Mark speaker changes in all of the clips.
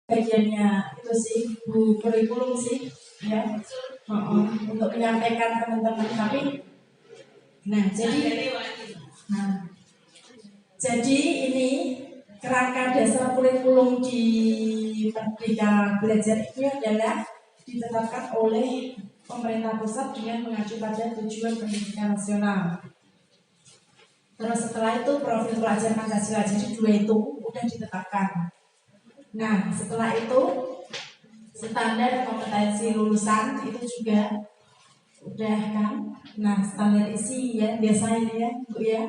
Speaker 1: bagiannya itu sih Bu kurikulum sih ya, untuk menyampaikan teman-teman. Tapi jadi ini kerangka dasar kurikulum di Merdeka Belajar itu adalah ditetapkan oleh pemerintah pusat dengan mengacu pada tujuan pendidikan nasional. Terus setelah itu profil pelajar Pancasila, jadi 2 itu udah ditetapkan. Nah setelah itu standar kompetensi lulusan itu juga udah kan. Nah standar isi ya biasa ini ya Bu ya.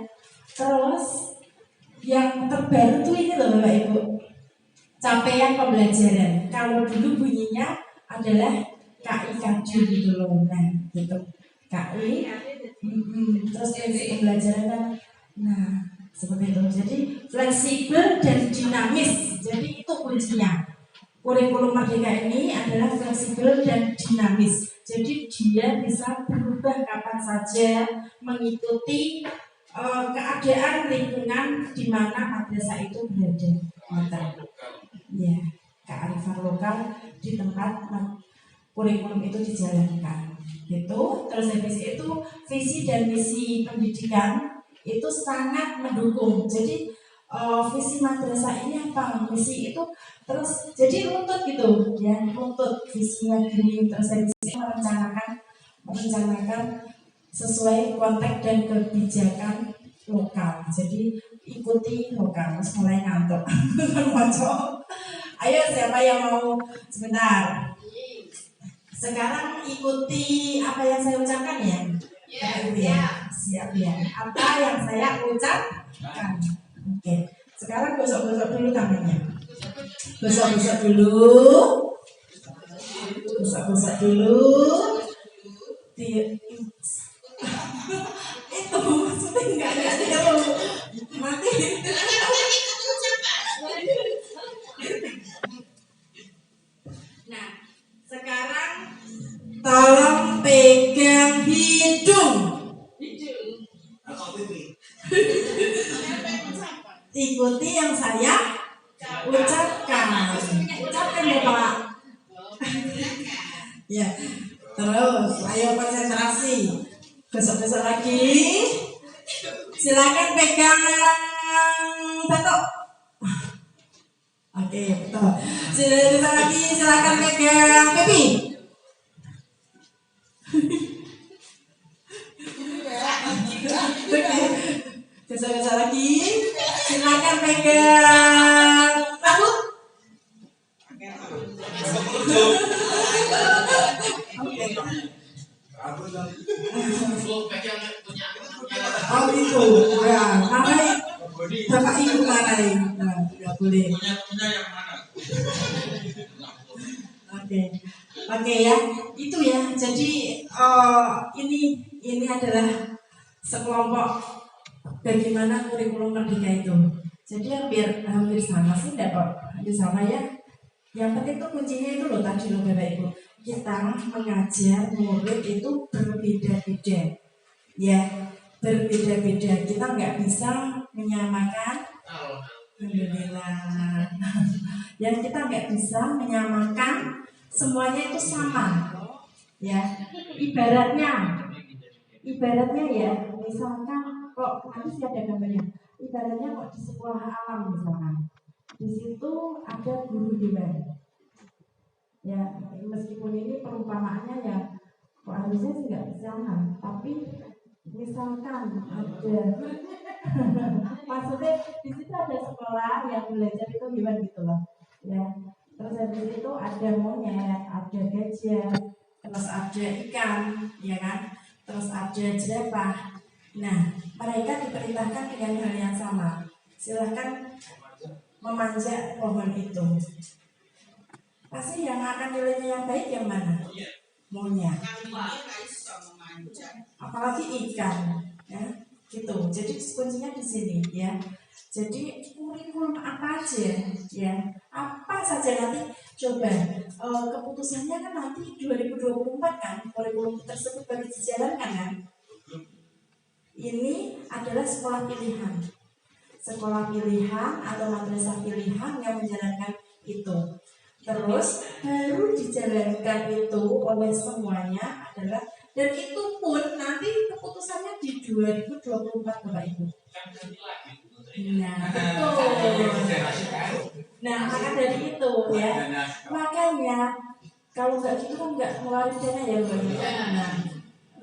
Speaker 1: Terus yang terbaru tuh ini loh Bapak Ibu, capaian pembelajaran. Kalau dulu bunyinya adalah KIKJ gitu loh. Nah gitu KI terus pembelajaran kan. Nah seperti itu. Jadi fleksibel dan dinamis. Jadi itu kuncinya. Kurikulum Merdeka ini adalah fleksibel dan dinamis. Jadi dia bisa berubah kapan saja mengikuti keadaan lingkungan di mana madrasah itu berada. Ya, kearifan lokal di tempat kurikulum itu dijalankan. Gitu. Terus habis itu visi dan misi pendidikan itu sangat mendukung. Jadi visi madrasah ini apa? Misi itu terus jadi runtut gitu ya, runtut visinya gini, terus habis itu merencanakan sesuai konteks dan kebijakan lokal. Jadi ikuti lokal. Terus mulai ngantuk. Ayo siapa yang mau sebentar? Sekarang ikuti apa yang saya ucapkan ya. Ya. Siap ya. Apa yang saya ucapkan. Oke. Sekarang gosok-gosok dulu tangannya. Gosok-gosok dulu. Gosok-gosok dulu. Itu maksudnya enggak ada mati. Nah, sekarang tolong pegang hidung. Ikuti yang saya ucapkan. Ucapkan ya Pak. Ya. Terus, ayo konsentrasi. Besok-besok lagi. Silakan pegang batok. Oke, betul. Besok lagi silakan pegang pipi. Besok-besok lagi silakan pegang rambut. Oh itu, ya, mana Bapak Ibu mana ini? Nah, tidak boleh. Punya yang mana? Oke ya, itu ya. Jadi ini adalah sekelompok bagaimana kurikulum Merdeka itu. Jadi hampir sama sih, hampir sama ya. Yang penting tuh kuncinya itu loh tadi loh Bapak Ibu. Kita mengajar murid itu berbeda-beda, ya berbeda-beda. Kita nggak bisa menyamakan. Alhamdulillah. Yang kita nggak bisa menyamakan semuanya itu sama, ya. Ibaratnya ya, misalkan kok nanti sih ada gambarnya. Ibaratnya kok di sekolah alam misalkan, di situ ada guru hewan. Ya, meskipun ini perumpamaannya ya, kok harusnya sih nggak bisa, tapi misalkan ada, maksudnya di situ ada sekolah yang belajar itu hewan gitu loh, ya. Terus habis itu ada monyet, ada gajah, terus ada ikan, ya kan, terus ada jerapah. Nah, mereka diperintahkan dengan hal yang sama. Silahkan memanjat pohon itu. Pasti yang akan nilainya yang baik yang mana? Monyet. Apalagi ikan, ya, gitu. Jadi kuncinya di sini, ya. Jadi kurikulum apa aja, ya, apa saja nanti coba keputusannya kan nanti 2024 kan, kurikulum tersebut baru dijalankan kan. Ini adalah sekolah pilihan atau madrasah pilihan yang menjalankan itu. Terus baru dijalankan itu oleh semuanya adalah, dan itu pun nanti keputusannya di 2024 Bapak Ibu. Nah, betul. Nah, maka dari itu ya, makanya kalau nggak gitu kan nggak ngeluarin dana ya Bapak Ibu. Nah,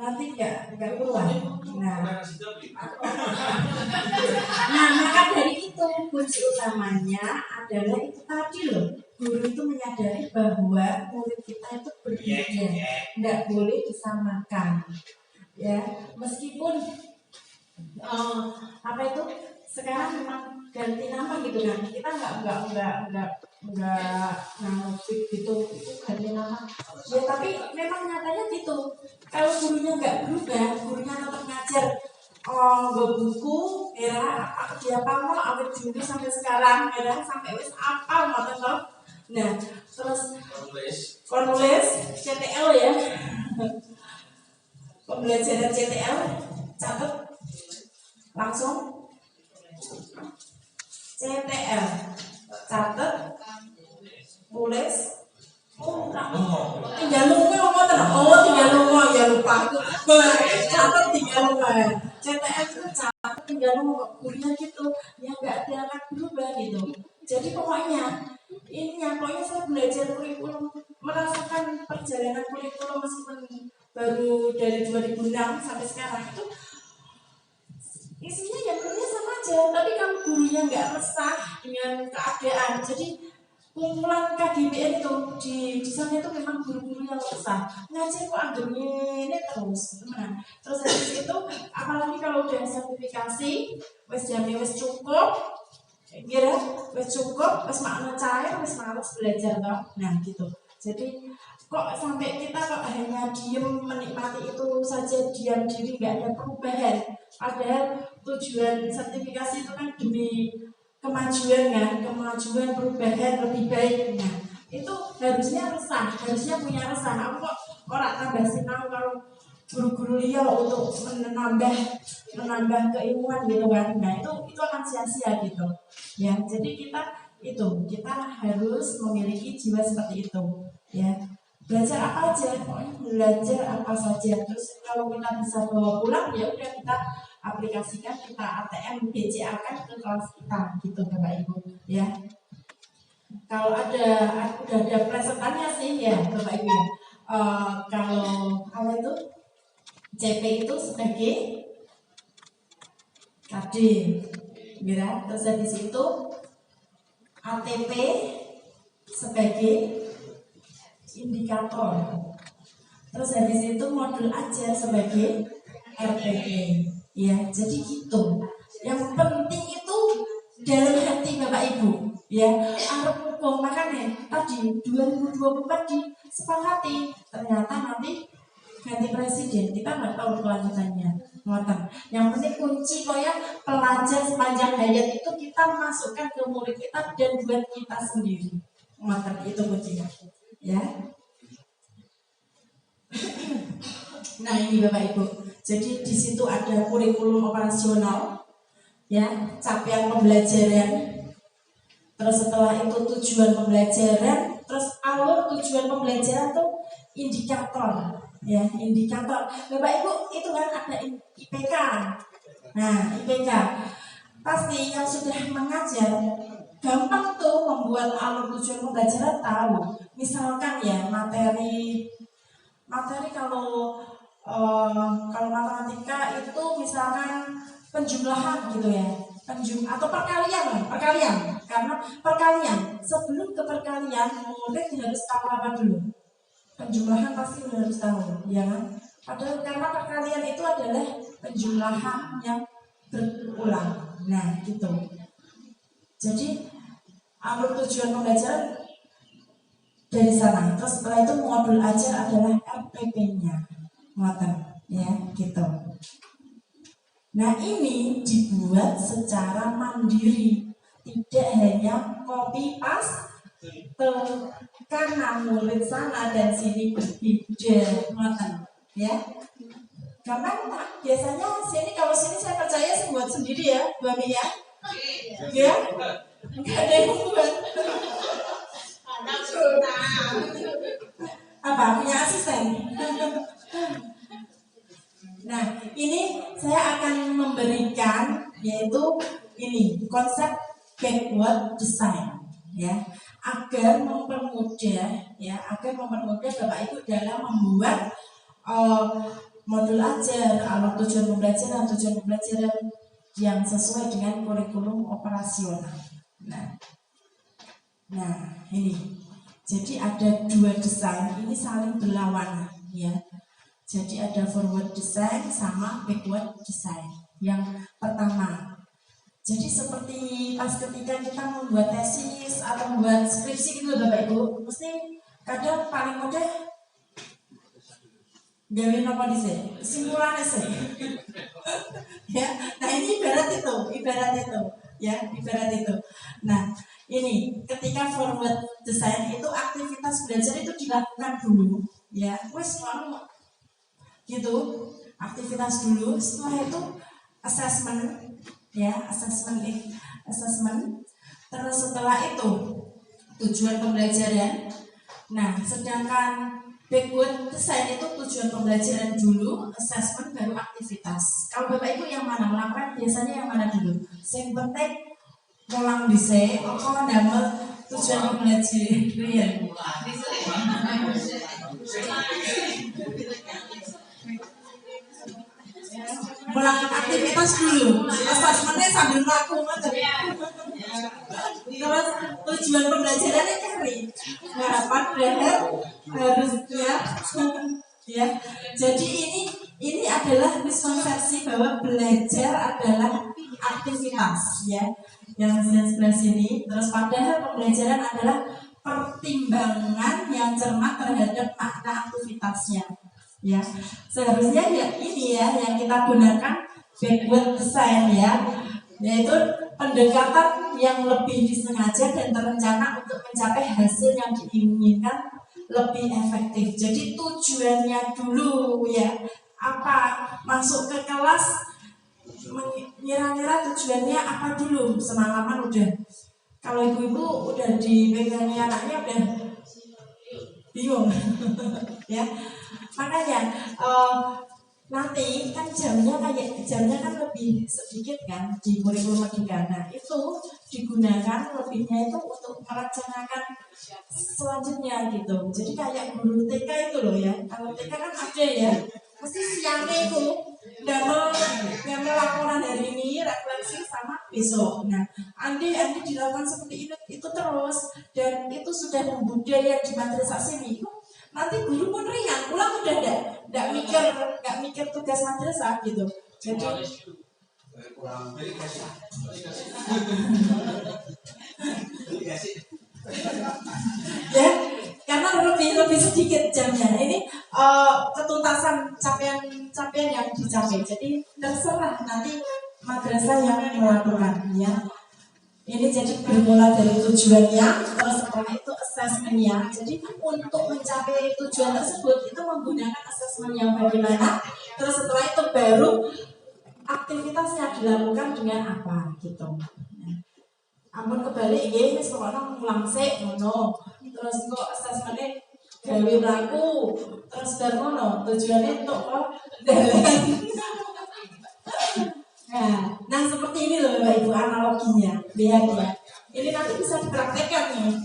Speaker 1: nanti nggak keluar. Nah, maka dari itu kunci utamanya adalah itu tadi loh, guru itu menyadari bahwa murid kita itu berbeda, nggak boleh disamakan, ya meskipun apa itu sekarang memang ganti nama gitu kan, kita nggak ngutip gitu itu ganti nama ya, tapi memang nyatanya gitu, kalau gurunya nggak berubah, gurunya tetap ngajar buku ya, dia pamol awet dulu sampai sekarang ya, sampai wis apa ngoten toh. Nah terus penulis CTL ya, pembelajaran CTL catat langsung CTL catat tulis tinggal lunga ngoten. Oh tinggal lunga ya, lupa aku catat tinggal lunga. CTL itu catat tinggal lunga, gurunya gitu ya, nggak ada akan berubah gitu. Jadi pokoknya pokoknya saya belajar kurikulum, merasakan perjalanan kurikulum meskipun baru dari 2006 sampai sekarang itu isinya ya gurunya sama aja, tapi kalau gurunya nggak resah dengan keadaan, jadi kumpulan KGBN itu di sana itu memang guru-guru yang resah ngajar kok anggapnya ini terus gimana. Terus habis itu apalagi kalau udah sertifikasi wes jamnya wes cukup, kira wes cukup, wes makna cair, wes males belajar toh. Nah gitu. Jadi kok sampai kita kok hanya diem menikmati itu saja, diam diri, nggak ada perubahan. Padahal tujuan sertifikasi itu kan demi kemajuan kan, kemajuan perubahan lebih baik. Nah itu harusnya resah, harusnya punya resah. Aku kok orang tambah senang kalau guru-guru liya untuk menambah keilmuan gitu kan. Nah itu akan sia-sia gitu ya. Jadi kita harus memiliki jiwa seperti itu ya. Belajar apa aja, pokoknya belajar apa saja. Terus kalau kita bisa bawa pulang ya udah, kita aplikasikan, kita ATM BCA kan ke kelas kita gitu Bapak Ibu ya. Kalau udah ada plesetannya sih ya Bapak Ibu ya. Kalau itu CP itu sebagai KD ya. Terus habis itu ATP sebagai indikator. Terus habis itu modul ajar sebagai RPP. Ya, jadi gitu. Yang penting itu dalam hati Bapak Ibu. Ya, arep hukum makanya tadi 2024 disepakati. Ternyata nanti ganti presiden, kita nggak tahu kelanjutannya. Yang penting kunci pokoknya pelajar sepanjang hayat itu kita masukkan ke murid kita dan buat kita sendiri. Itu kuncinya. Ya. Nah ini Bapak Ibu, jadi di situ ada kurikulum operasional, ya, capaian pembelajaran, terus setelah itu tujuan pembelajaran, terus alur tujuan pembelajaran tuh indikator, ya, indikator. Bapak Ibu itu kan ada IPK, nah IPK pasti yang sudah mengajar gampang tuh membuat alur tujuan pembelajaran tahu. Misalkan ya materi kalau matematika itu misalkan penjumlahan gitu ya, atau perkalian, karena perkalian sebelum ke perkalian murid harus tahu apa dulu? Penjumlahan pasti harus tahu, ya kan? Padahal karena perkalian itu adalah penjumlahan yang berulang. Nah gitu. Jadi alur tujuan pembelajaran dari sana. Terus setelah itu modul ajar adalah RPP-nya, ya gitu. Nah ini dibuat secara mandiri, tidak hanya copy paste karena murid sana dan sini berbeda, ya. Gampang tak? Biasanya kalau sini saya percaya sih buat sendiri ya, Bu Ami ya. Ya, nggak ada yang buat. Apa punya asisten? Nah, ini saya akan memberikan yaitu ini konsep backward design ya, agar mempermudah Bapak Ibu dalam membuat modul ajar, alur tujuan pembelajaran yang sesuai dengan kurikulum operasional. Nah, ini. Jadi ada dua desain ini saling berlawanan ya. Jadi ada forward design sama backward design. Yang pertama, jadi seperti pas ketika kita membuat tesis atau membuat skripsi gitu Bapak Ibu, mesti kadang paling mudah gawe apa dhisik? Simpulan sih. Ya, nah ini ibarat itu ya. Nah, ini ketika forward design itu aktivitas belajar itu dilakukan dulu ya. Wes gitu, aktivitas dulu, setelah itu assessment ya, assessment. Terus setelah itu tujuan pembelajaran. Nah, sedangkan backward design itu tujuan pembelajaran dulu, assessment baru aktivitas. Kalau Bapak Ibu yang mana melakukan biasanya yang mana dulu? Yang penting pulang dhisik apa ndamel tujuan pembelajaran ya. Melakukan aktivitas dulu, assessmentnya sambil melakukan. Terus tujuan pembelajarannya cari harapan belajar harusnya ya. Jadi ini adalah miskonsepsi bahwa belajar adalah aktivitas ya, yang sebelah sini. Terus padahal pembelajaran adalah pertimbangan yang cermat terhadap makna aktivitasnya ya. Seharusnya ya ini ya yang kita gunakan backward design ya, yaitu pendekatan yang lebih disengaja dan terencana untuk mencapai hasil yang diinginkan lebih efektif. Jadi tujuannya dulu ya, apa masuk ke kelas mengira-ngira tujuannya apa dulu, semalaman udah, kalau ibu-ibu udah dipegangi anaknya udah bingung ya. Makanya nanti kan jamnya kan lebih sedikit kan di kurikulum Merdeka. Nah, itu digunakan lebihnya itu untuk merencanakan selanjutnya gitu. Jadi kayak guru TK itu loh ya. Kalau TK kan ada ya, mesti siangnya itu ngambil laporan hari ini, refleksi sama besok. Nah, andai dilakukan seperti itu terus, dan itu sudah budaya di madrasah sini. Nanti guru pun ringan, pulang udah nggak mikir tugas madrasah gitu. Jadi ya, karena lebih sedikit jamnya. Ini ketuntasan capaian yang dicapai. Jadi terserah nanti madrasah yang melakukan ya. Ini jadi bermula dari tujuannya, terus setelah itu asesmennya. Jadi untuk mencapai tujuan tersebut itu menggunakan asesmen yang bagaimana. Terus setelah itu baru aktivitasnya dilakukan dengan apa gitu. Ampun kebalik ya, wis pokoknya ngulang sik ngono. Terus kok asesmennya gawe mlaku, terus bar ngono. Tujuannya untuk kok dalan. Nah seperti ini loh Bapak Ibu analoginya. Lihat ya. Ini nanti bisa dipraktekkan nih.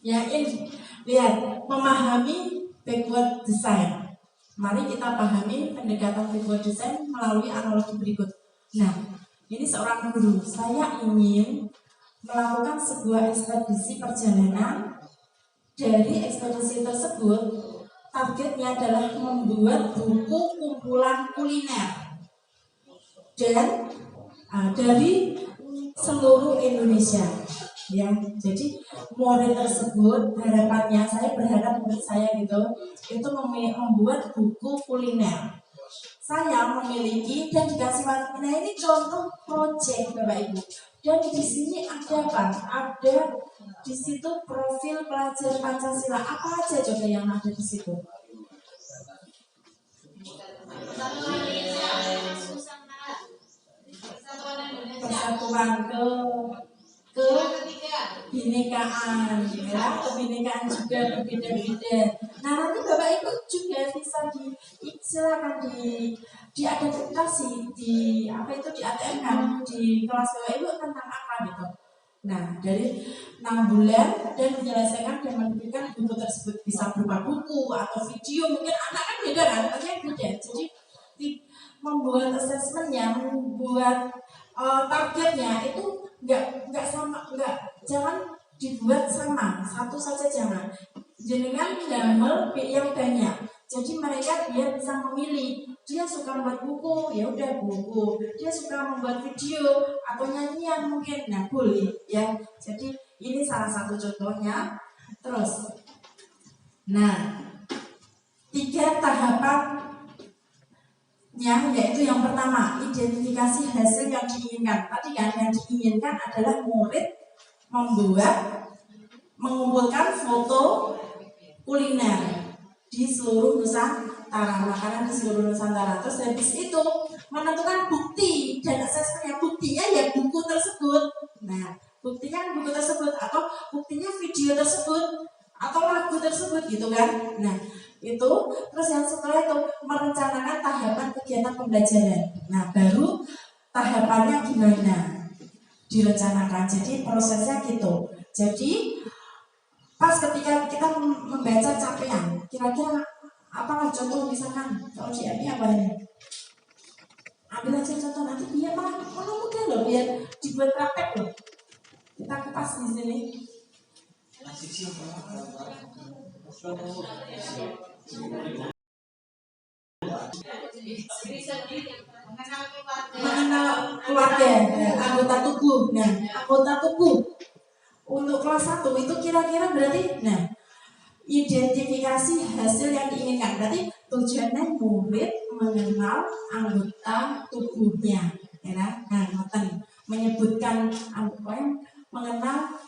Speaker 1: Ya ini lihat, memahami backward design. Mari kita pahami pendekatan backward design melalui analogi berikut. Nah, ini seorang guru, saya ingin melakukan sebuah ekspedisi perjalanan. Dari ekspedisi tersebut, targetnya adalah membuat buku kumpulan kuliner dan dari seluruh Indonesia ya. Jadi murid tersebut harapannya, saya berharap murid saya gitu itu membuat buku kuliner. Saya memiliki dan dikasih warna. Nah ini contoh proyek Bapak Ibu. Dan di sini ada apa? Ada di situ profil pelajar Pancasila. Apa aja coba yang ada di situ? Persatuan ke kebinekaan, ya, kebinekaan juga berbeda-beda. Nah, nanti Bapak Ibu juga bisa silakan diadaptasi di apa itu di ATM kan di kelas Bapak Ibu tentang apa gitu. Nah, dari 6 bulan dan menyelesaikan dan menerbitkan buku tersebut bisa berupa buku atau video. Mungkin anak kan beda kan, anaknya beda. Jadi membuat asesmennya, membuat targetnya itu nggak sama, jangan dibuat sama satu saja, jangan. Jenengan gambar yang banyak. Jadi mereka biar bisa memilih. Dia suka membuat buku, ya udah buku. Dia suka membuat video atau nyanyian mungkin, nah boleh ya. Jadi ini salah satu contohnya. Terus, nah 3 tahapannya yaitu yang pertama identifikasi hasil yang diinginkan. Tadi kan yang diinginkan adalah murid mengumpulkan foto kuliner di seluruh Nusantara, makanan di seluruh Nusantara. Terus habis itu menentukan bukti dan asesmennya. Buktinya ya buku tersebut. Nah, buktinya buku tersebut atau buktinya video tersebut atau lagu tersebut gitu kan. Nah, itu terus yang setelah itu merencanakan tahapan kegiatan pembelajaran. Nah, baru tahapannya gimana direncanakan. Jadi prosesnya gitu. Jadi pas ketika kita membaca capaian, kira-kira apalah contoh misalkan kalau di MI apa ini? Ambil aja contoh nanti biar malah mudah loh, biar dibuat praktek loh. Kita kupas di sini. Mengenal keluarga, anggota tubuh. Nah, anggota tubuh untuk kelas 1 itu kira-kira berarti, nah identifikasi hasil yang diinginkan. Berarti tujuannya murid mengenal anggota tubuhnya, ya. Nah, menyebutkan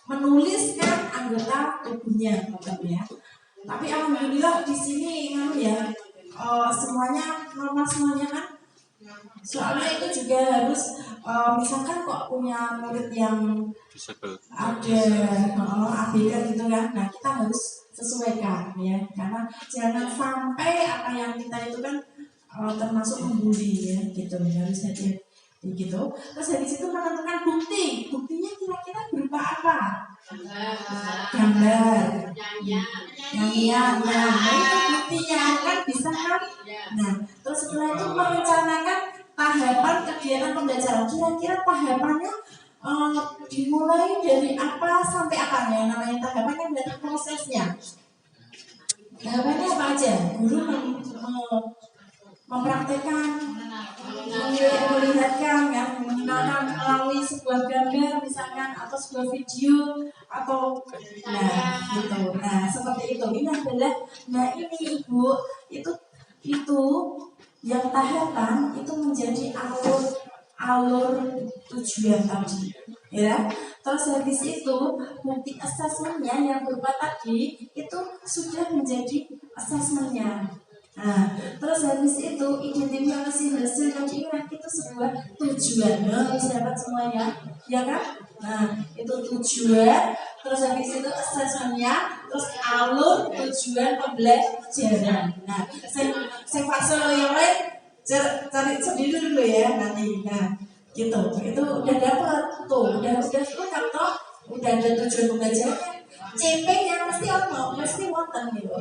Speaker 1: menuliskan anggota tubuhnya, ya. Tapi alhamdulillah di sini ya semuanya normal semuanya kan. Soalnya itu juga harus misalkan kok punya murid yang ada ABK gitu kan. Nah, kita harus sesuaikan ya, karena jangan sampai apa yang kita itu kan termasuk membuli ya gitu, harus hati gitu. Terus dari situ menentukan buktinya kira-kira berupa apa? Gambar, nyanyian, nah itu buktinya kan bisa kan. Nah, terus setelah itu merencanakan tahapan kegiatan pembelajaran. Kira-kira tahapannya dimulai dari apa sampai apanya. Namanya tahapannya berarti prosesnya. Tahapannya apa aja? Guru mempraktekkan, melihatkan, ya, mengenalkan melalui sebuah gambar misalkan atau sebuah video atau nah gitu. Nah seperti itu. Ini adalah, nah ini Ibu itu yang tahapan itu menjadi alur tujuan tadi, ya. Terus habis itu bukti asesmennya yang berupa tadi itu sudah menjadi asesmennya. Nah, terus habis itu identifikasi hasil yang diingat itu sebuah tujuan, sahabat semuanya, ya kan? Nah, itu tujuan, terus habis itu asesmennya, terus alur tujuan pembelajaran. Nah, saya fase yang lain cari sendiri dulu ya nanti. Nah, gitu. Itu udah dapat tuh, udah lengkap toh, udah ada tujuan pembelajaran. CP-nya mesti wonten gitu.